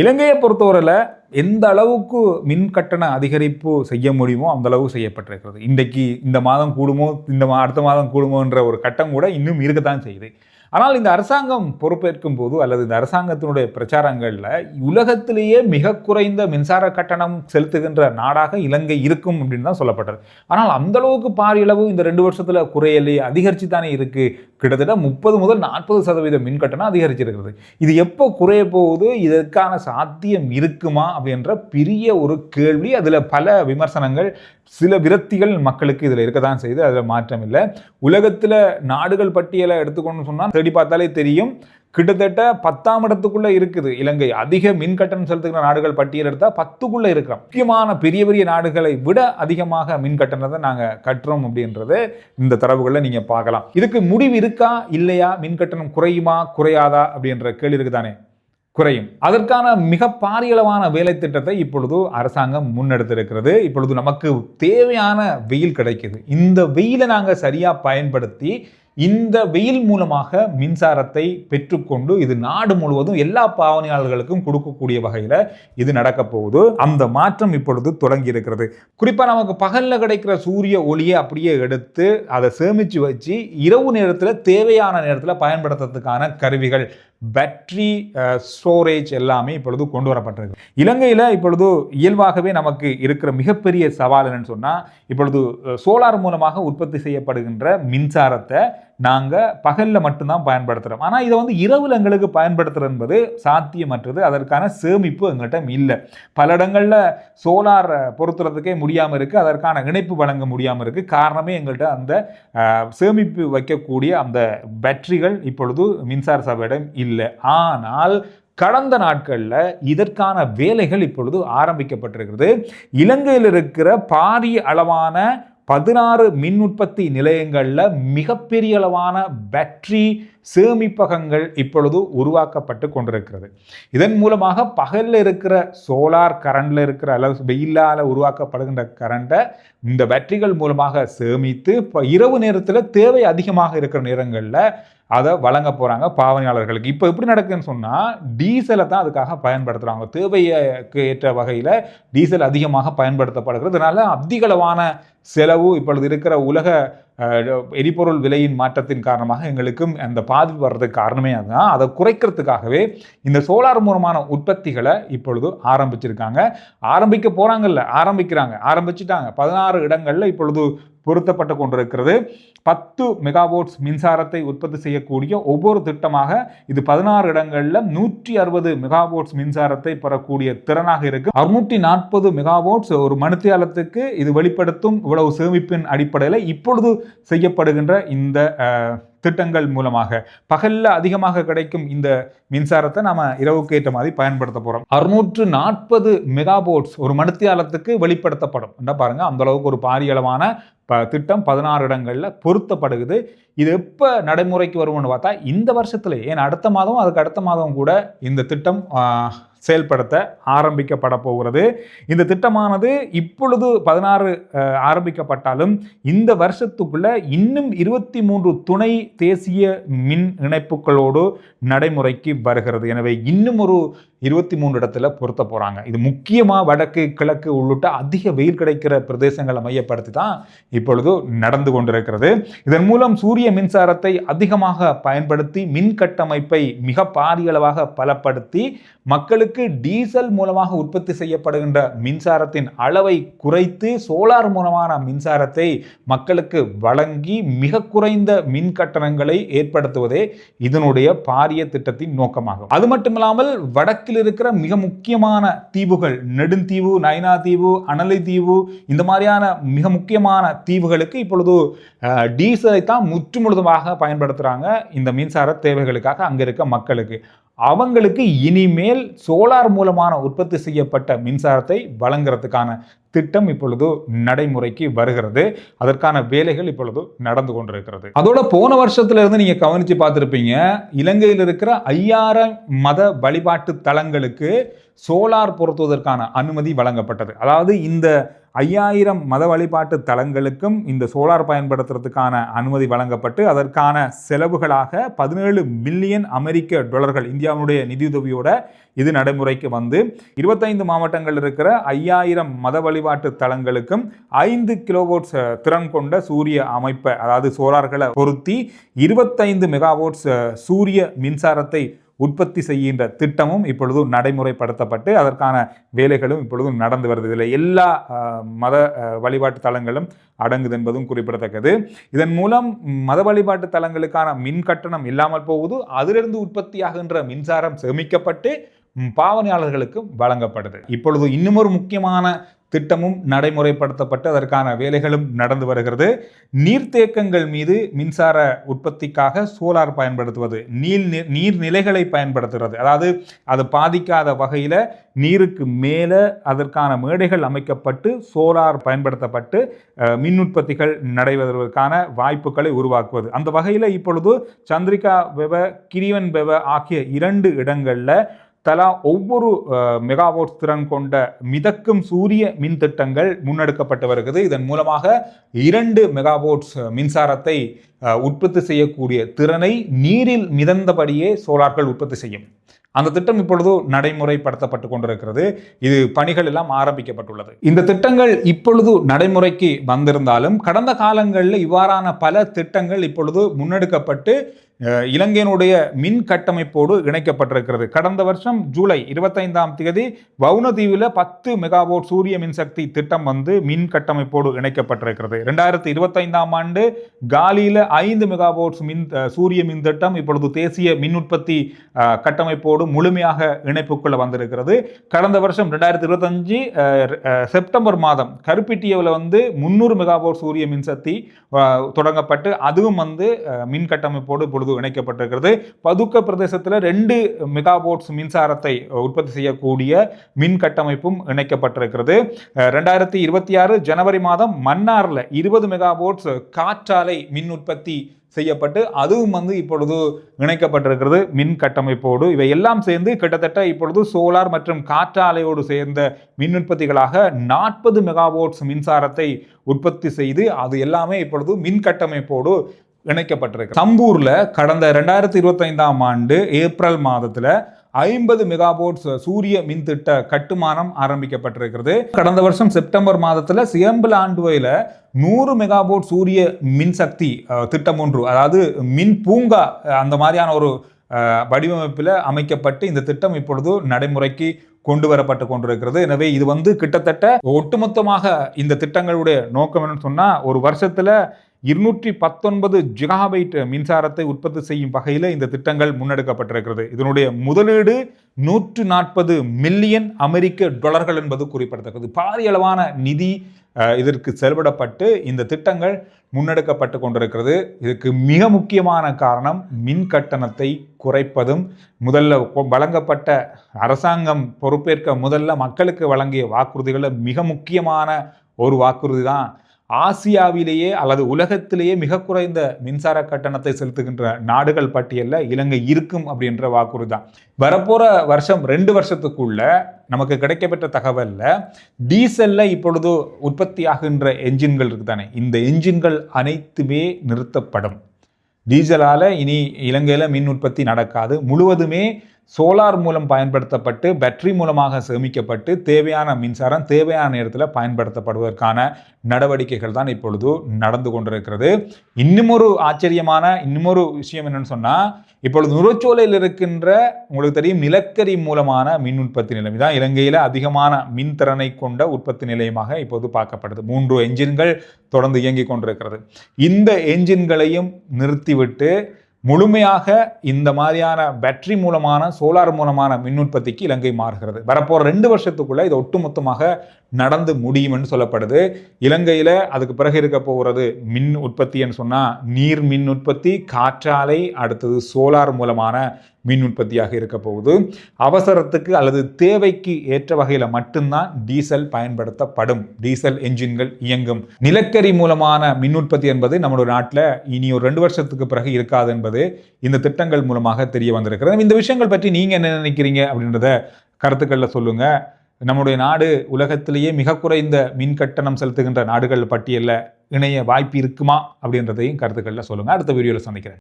இலங்கையை பொறுத்தவரையில் எந்த அளவுக்கு மின் கட்டண அதிகரிப்பு செய்ய முடியுமோ அந்த அளவுக்கு செய்யப்பட்டிருக்கிறது. இன்றைக்கு இந்த மாதம் கூடுமோ அடுத்த மாதம் கூடுமோன்ற ஒரு கட்டம் கூட இன்னும் இருக்கத்தான் செய்யுது. ஆனால் இந்த அரசாங்கம் பொறுப்பேற்கும் போது அல்லது இந்த அரசாங்கத்தினுடைய பிரச்சாரங்களில் உலகத்திலேயே மிக குறைந்த மின்சார கட்டணம் செலுத்துகின்ற நாடாக இலங்கை இருக்கும் அப்படின்னு தான் சொல்லப்பட்டது. ஆனால் அந்த அளவுக்கு பாரியளவு இந்த 2 வருஷத்துல குறையலே அதிகரிச்சு தானே இருக்கு. கிட்டத்தட்ட 30 முதல் 40% மின் கட்டணம் அதிகரிச்சிருக்கிறது. இது எப்போ குறைய போகுது, இதற்கான சாத்தியம் இருக்குமா அப்படின்ற பெரிய ஒரு கேள்வி. அதில் பல விமர்சனங்கள், சில விரக்திகள் மக்களுக்கு இதில் இருக்க தான் செய்யுது. அதில் மாற்றம் இல்லை. உலகத்தில் நாடுகள் பட்டியலை எடுத்துக்கொண்டு சொன்னால் தேடி பார்த்தாலே தெரியும், கிட்டத்தட்ட 10ஆம் இடத்துக்குள்ள இருக்குது இலங்கை. அதிக மின் கட்டணம் செலுத்துகிற நாடுகள் பட்டியல் எடுத்தால் 10க்குள்ள இருக்கிறோம். முக்கியமான பெரிய பெரிய நாடுகளை விட அதிகமாக மின் கட்டணத்தை நாங்கள் கட்டுறோம் அப்படின்றது இந்த தரவுகளை நீங்க பார்க்கலாம். இதுக்கு முடிவு இருக்கா இல்லையா? மின் கட்டணம் குறையுமா குறையாதா அப்படின்ற கேள்வி இருக்குதானே? குறையும். அதற்கான மிக பாரியளவான வேலை திட்டத்தை இப்பொழுது அரசாங்கம் முன்னெடுத்திருக்கிறது. இப்பொழுது நமக்கு தேவையான வெயில் கிடைக்குது. இந்த வெயிலை நாங்கள் சரியா பயன்படுத்தி இந்த வெயில் மூலமாக மின்சாரத்தை பெற்றுக்கொண்டு இது நாடு முழுவதும் எல்லா பாவனையாளர்களுக்கும் கொடுக்கக்கூடிய வகையில் இது நடக்க போகுது. அந்த மாற்றம் இப்பொழுது தொடங்கி இருக்கிறது. குறிப்பாக நமக்கு பகலில் கிடைக்கிற சூரிய ஒளியை அப்படியே எடுத்து அதை சேமித்து வச்சு இரவு நேரத்தில் தேவையான நேரத்தில் பயன்படுத்துறதுக்கான கருவிகள், பேட்டரி ஸ்டோரேஜ் எல்லாமே இப்பொழுது கொண்டு வரப்பட்டிருக்கு. இலங்கையில் இப்பொழுது இயல்பாகவே நமக்கு இருக்கிற மிகப்பெரிய சவால் என்னன்னு சொன்னால், இப்பொழுது சோலார் மூலமாக உற்பத்தி செய்யப்படுகின்ற மின்சாரத்தை நாங்கள் பகலில் மட்டும்தான் பயன்படுத்துகிறோம். ஆனால் இதை இரவில் எங்களுக்கு பயன்படுத்துறது என்பது சாத்தியமற்றது. அதற்கான சேமிப்பு எங்கள்கிட்ட இல்லை. பல இடங்களில் சோலார் பொருத்துறதுக்கே முடியாமல் இருக்குது. அதற்கான இணைப்பு வழங்க முடியாமல் இருக்குது. காரணமே எங்கள்கிட்ட அந்த சேமிப்பு வைக்கக்கூடிய அந்த பேட்டரிகள் இப்பொழுது மின்சார சபையிடம் இல்லை. ஆனால் கடந்த நாட்களில் இதற்கான வேலைகள் இப்பொழுது ஆரம்பிக்கப்பட்டிருக்கிறது. இலங்கையில் இருக்கிற பாரிய அளவான 16 மின் உற்பத்தி நிலையங்களில் மிகப்பெரிய அளவான பேட்டரி சேமிப்பகங்கள் இப்பொழுது உருவாக்கப்பட்டு கொண்டிருக்கிறது. இதன் மூலமாக பகலில் இருக்கிற சோலார் கரண்டில் இருக்கிற அல்லது வெயிலால் உருவாக்கப்படுகின்ற கரண்டை இந்த பேட்டரிகள் மூலமாக சேமித்து இரவு நேரத்தில் தேவை அதிகமாக இருக்கிற நேரங்களில் அதை வழங்க போகிறாங்க பாவனையாளர்களுக்கு. இப்போ எப்படி நடக்குதுன்னு சொன்னால், டீசலை தான் அதுக்காக பயன்படுத்துகிறாங்க. தேவைக்கு ஏற்ற வகையில் டீசல் அதிகமாக பயன்படுத்தப்படுகிறது. இதனால் அதிகளவான செலவு இப்பொழுது இருக்கிற உலக எரிபொருள் விலையின் மாற்றத்தின் காரணமாக எங்களுக்கும் அந்த பாதிப்பு வர்றதுக்கு காரணமே அதுதான். அதை குறைக்கிறதுக்காகவே இந்த சோலார் மூலமான உற்பத்திகளை இப்பொழுது ஆரம்பிச்சிருக்காங்க. ஆரம்பிக்க போகிறாங்கல்ல, ஆரம்பிச்சிட்டாங்க. 16 இடங்களில் இப்பொழுது பொருத்தப்பட்டு கொண்டிருக்கிறது. 10 மெகாவாட்ஸ் மின்சாரத்தை உற்பத்தி செய்யக்கூடிய ஒவ்வொரு திட்டமாக இது 16 இடங்களில் 160 மெகாவாட்ஸ் மின்சாரத்தை பெறக்கூடிய திறனாக இருக்கு. 640 மெகாவாட்ஸ் ஒரு மணித்தியாலத்துக்கு இது வெளிப்படுத்தும். இவ்வளவு சேமிப்பின் அடிப்படையில் இப்பொழுது செய்யப்படுகின்ற இந்த திட்டங்கள் மூலமாக பகல்ல அதிகமாக கிடைக்கும் இந்த மின்சாரத்தை நாம இரவுக்கு ஏற்ற மாதிரி பயன்படுத்த போறோம். 640 மெகாவாட்ஸ் ஒரு மணித்தியாலத்துக்கு வெளிப்படுத்தப்படும். பாருங்க, அந்த அளவுக்கு ஒரு பாரிய அளவான திட்டம் 16 இடங்கள்ல பொருத்தப்படுகிறது. இது எப்ப நடைமுறைக்கு வரும்னு பார்த்தா இந்த வருஷத்துல, ஏன் அடுத்த மாதம் அதுக்கு அடுத்த மாதம் கூட இந்த திட்டம் செயல்படுத்த ஆரம்பிக்கப்பட போகிறது. இந்த திட்டமானது இப்பொழுது 16 ஆரம்பிக்கப்பட்டாலும் இந்த வருஷத்துக்குள்ள இன்னும் 23 துணை தேசிய மின் இணைப்புகளோடு நடைமுறைக்கு வருகிறது. எனவே இன்னும் ஒரு 23 இடத்துல பொருத்த போறாங்க. இது முக்கியமா வடக்கு கிழக்கு உள்ளிட்ட அதிக வெயில் கிடைக்கிற பிரதேசங்களை மையப்படுத்தி தான் இப்பொழுது நடந்து கொண்டிருக்கிறது. இதன் மூலம் சூரிய மின்சாரத்தை அதிகமாக பயன்படுத்தி மின் கட்டமைப்பை மிக பாரிய அளவாக பலப்படுத்தி மக்களுக்கு டீசல் மூலமாக உற்பத்தி செய்யப்படுகின்ற மின்சாரத்தின் அளவை குறைத்து சோலார் மூலமான மின்சாரத்தை மக்களுக்கு வழங்கி மிக குறைந்த மின் கட்டணங்களை ஏற்படுத்துவதே இதனுடைய பாரிய திட்டத்தின் நோக்கமாகும். அது மட்டுமில்லாமல் வடக்கில் இருக்கிற மிக முக்கியமான தீவுகள், நெடுந்தீவு, நைனா தீவு, அனலை தீவு, இந்த மாதிரியான மிக முக்கியமான தீவுகளுக்கு இப்பொழுது டீசலை தான் முற்றுமுழுதாக பயன்படுத்துறாங்க இந்த மின்சார தேவைகளுக்காக. அங்க இருக்க மக்களுக்கு அவங்களுக்கு இனிமேல் சோலார் மூலமான உற்பத்தி செய்யப்பட்ட மின்சாரத்தை வழங்குறதுக்கான திட்டம் இப்பொழுது நடைமுறைக்கு வருகிறது. அதற்கான வேலைகள் இப்பொழுது நடந்து கொண்டிருக்கிறது. அதோட போன வருஷத்துல இருந்து நீங்க கவனிச்சு பார்த்திருப்பீங்க, இலங்கையில் இருக்கிற 5000 மத வழிபாட்டு தலங்களுக்கு சோலார் பொருத்துவதற்கான அனுமதி வழங்கப்பட்டது. அதாவது இந்த 5000 மத வழிபாட்டு தலங்களுக்கும் இந்த சோலார் பயன்படுத்துறதுக்கான அனுமதி வழங்கப்பட்டு அதற்கான செலவுகளாக 17 பில்லியன் அமெரிக்க டாலர்கள் இந்தியாவுடைய நிதியுதவியோட இது நடைமுறைக்கு வந்து 25 மாவட்டங்கள் இருக்கிற 5000 மத வழிபாட்டு தலங்களுக்கும் 5 கிலோவோட்ஸ் திறன் கொண்ட சூரிய அமைப்பை, அதாவது சோலார்களை பொருத்தி 25 மெகாவோட்ஸ் சூரிய மின்சாரத்தை உற்பத்தி செய்கின்ற திட்டமும் இப்பொழுது நடைமுறைப்படுத்தப்பட்டு அதற்கான வேலைகளும் இப்பொழுது நடந்து வருது. இதில் எல்லா மத வழிபாட்டு தலங்களும் அடங்குது என்பதும் குறிப்பிடத்தக்கது. இதன் மூலம் மத வழிபாட்டு தலங்களுக்கான மின் கட்டணம் இல்லாமல் போகுது. அதிலிருந்து உற்பத்தியாகின்ற மின்சாரம் சேமிக்கப்பட்டு பாவனையாளர்களுக்கு வழங்கப்படுது. இப்பொழுது இன்னும் ஒரு முக்கியமான திட்டமும் நடைமுறைப்படுத்தப்பட்டு அதற்கான வேலைகளும் நடந்து வருகிறது. நீர்த்தேக்கங்கள் மீது மின்சார உற்பத்திக்காக சோலார் பயன்படுத்துவது, நீர்நிலைகளை பயன்படுத்துகிறது, அதாவது அது பாதிக்காத வகையில் நீருக்கு மேலே அதற்கான மேடைகள் அமைக்கப்பட்டு சோலார் பயன்படுத்தப்பட்டு மின் உற்பத்திகள் நடைபெறுவதற்கான வாய்ப்புகளை உருவாக்குவது. அந்த வகையில் இப்பொழுது சந்திரிகா வெவ, கிரிவன் வெவ ஆகிய 2 இடங்களில் தலா ஒவ்வொரு மெகாவாட் திறன் கொண்ட மிதக்கும் சூரிய மின் திட்டங்கள் முன்னெடுக்கப்பட்டு வருகிறது. இதன் மூலமாக 2 மெகாவாட்ஸ் மின்சாரத்தை உற்பத்தி செய்யக்கூடிய திறனை நீரில் மிதந்தபடியே சோலார்கள் உற்பத்தி செய்யும். அந்த திட்டம் இப்பொழுது நடைமுறைப்படுத்தப்பட்டு கொண்டிருக்கிறது. இது பணிகள் எல்லாம் ஆரம்பிக்கப்பட்டுள்ளது. இந்த திட்டங்கள் இப்பொழுது நடைமுறைக்கு வந்திருந்தாலும் கடந்த காலங்களில் இவ்வாறான பல திட்டங்கள் இப்பொழுது முன்னெடுக்கப்பட்டு இலங்கையினுடைய மின் கட்டமைப்போடு இணைக்கப்பட்டிருக்கிறது. கடந்த வருஷம் ஜூலை 25ஆம் தேதி வவுனதீவில் 10 மெகாவாட் சூரிய மின்சக்தி திட்டம் வந்து மின் கட்டமைப்போடு இணைக்கப்பட்டிருக்கிறது. 2025ஆம் ஆண்டு காலியில் 5 மெகாவாட் சூரிய மின் திட்டம் இப்பொழுது தேசிய மின் உற்பத்தி கட்டமைப்போடு முழுமையாக இணைப்புக்குள்ள வந்திருக்கிறது. கடந்த வருஷம் 2025 செப்டம்பர் மாதம் கருப்பிட்டியவில் வந்து 300 மெகாவாட் சூரிய மின்சக்தி தொடங்கப்பட்டு அதுவும் வந்து மின் கட்டமைப்போடு இணைக்கப்பட்டிருக்கிறது. பதுக்க பிரதேசத்தில் 2 மெகாவாட்ஸ் மின்சாரத்தை உற்பத்தி செய்யக்கூடிய மின் கட்டமைப்பும் இணைக்கப்பட்டிருக்கிறது. 2026 ஜனவரி மாதம் மன்னார்ல 20 மெகாவாட்ஸ் காற்றாலை மின் உற்பத்தி செய்யப்பட்டு அதுவும் வந்து இப்பொழுது இணைக்கப்பட்டிருக்கிறது மின் கட்டமைப்போடு. இவை எல்லாம் சேர்ந்து கிட்டத்தட்ட இப்பொழுது சோலார் மற்றும் காற்றாலையோடு சேர்ந்த மின் உற்பத்திகளாக 40 மெகாவாட்ஸ் மின்சாரத்தை உற்பத்தி செய்து அது எல்லாமே இப்பொழுது மின் கட்டமைப்போடு இணைக்கப்பட்டிருக்கு. சம்பூர்ல கடந்த 2025ஆம் ஆண்டு ஏப்ரல் மாதத்துல 50 மெகாவாட்ஸ் சூரிய மின் திட்ட கட்டுமானம் ஆரம்பிக்கப்பட்டிருக்கிறது. கடந்த வருஷம் செப்டம்பர் மாதத்துல சியம்பலாண்டுவையில் 100 மெகாவாட் சூரிய மின்சக்தி திட்டம் ஒன்று, அதாவது மின் பூங்கா அந்த மாதிரியான ஒரு வடிவமைப்பில் அமைக்கப்பட்டு இந்த திட்டம் இப்பொழுது நடைமுறைக்கு கொண்டு வரப்பட்டு கொண்டிருக்கிறது. எனவே இது வந்து கிட்டத்தட்ட ஒட்டுமொத்தமாக இந்த திட்டங்களுடைய நோக்கம் என்னன்னு சொன்னா ஒரு வருஷத்துல 219 ஜிகாபைட் மின்சாரத்தை உற்பத்தி செய்யும் வகையில் இந்த திட்டங்கள் முன்னெடுக்கப்பட்டிருக்கிறது. இதனுடைய முதலீடு 140 மில்லியன் அமெரிக்க டாலர்கள் என்பது குறிப்பிடத்தக்கது. பாரிய அளவான நிதி இதற்கு செலவிடப்பட்டு இந்த திட்டங்கள் முன்னெடுக்கப்பட்டு கொண்டிருக்கிறது. இதுக்கு மிக முக்கியமான காரணம் மின் கட்டணத்தை குறைப்பதும், முதல்ல வழங்கப்பட்ட அரசாங்கம் பொறுப்பேற்க முதல்ல மக்களுக்கு வழங்கிய வாக்குறுதிகளில் மிக முக்கியமான ஒரு வாக்குறுதி தான் ஆசியாவிலேயே அல்லது உலகத்திலேயே மிக குறைந்த மின்சார கட்டணத்தை செலுத்துகின்ற நாடுகள் பட்டியலில் இலங்கை இருக்கும் அப்படின்ற வாக்குறுதி தான். வரப்போற வருஷம் 2 வருஷத்துக்குள்ள நமக்கு கிடைக்கப்பட்ட தகவல்ல டீசல்ல இப்பொழுது உற்பத்தியாகின்ற என்ஜின்கள் இருக்குதானே, இந்த என்ஜின்கள் அனைத்துமே நிறுத்தப்படும். டீசலால இனி இலங்கையில் மின் உற்பத்தி நடக்காது. முழுவதுமே சோலார் மூலம் பயன்படுத்தப்பட்டு பேட்டரி மூலமாக சேமிக்கப்பட்டு தேவையான மின்சாரம் தேவையான நேரத்தில் பயன்படுத்தப்படுவதற்கான நடவடிக்கைகள் தான் இப்பொழுது நடந்து கொண்டிருக்கிறது. இன்னுமொரு ஆச்சரியமான இன்னுமொரு விஷயம் என்னன்னு சொன்னால், இப்பொழுது நுரச்சோலையில் இருக்கின்ற உங்களுக்கு தெரியும் நிலக்கரி மூலமான மின் உற்பத்தி நிலையம் தான் இலங்கையில் அதிகமான மின் திறனை கொண்ட உற்பத்தி நிலையமாக இப்போது பார்க்கப்படுது. 3 என்ஜின்கள் தொடர்ந்து இயங்கி கொண்டிருக்கிறது. இந்த என்ஜின்களையும் நிறுத்திவிட்டு முழுமையாக இந்த மாதிரியான பேட்டரி மூலமான சோலார் மூலமான மின் உற்பத்திக்கு இலங்கை மாறுகிறது. வரப்போற 2 வருஷத்துக்குள்ள இது ஒட்டுமொத்தமாக நடந்து முடியும் என்று சொல்லப்படுது. இலங்கையில அதுக்கு பிறகு இருக்க போகிறது மின் உற்பத்தின்னு சொன்னா நீர் மின் உற்பத்தி, காற்றாலை, அடுத்தது சோலார் மூலமான மின் உற்பத்தியாக இருக்க போகுது. அவசரத்துக்கு அல்லது தேவைக்கு ஏற்ற வகையில் மட்டும்தான் டீசல் பயன்படுத்தப்படும். டீசல் என்ஜின்கள் இயங்கும். நிலக்கரி மூலமான மின் உற்பத்தி என்பது நம்முடைய நாட்டில் இனி ஒரு 2 வருஷத்துக்கு பிறகு இருக்காது என்பது இந்த திட்டங்கள் மூலமாக தெரிய வந்திருக்கிறது. இந்த விஷயங்கள் பற்றி நீங்க என்ன நினைக்கிறீங்க அப்படின்றத கருத்துக்களில் சொல்லுங்க. நம்முடைய நாடு உலகத்திலேயே மிக குறைந்த மின் கட்டணம் செலுத்துகின்ற நாடுகள் பட்டியலில் இணைய வாய்ப்பு இருக்குமா அப்படின்றதையும் கருத்துக்களில் சொல்லுங்கள். அடுத்த வீடியோவில் சந்திக்கிறேன்.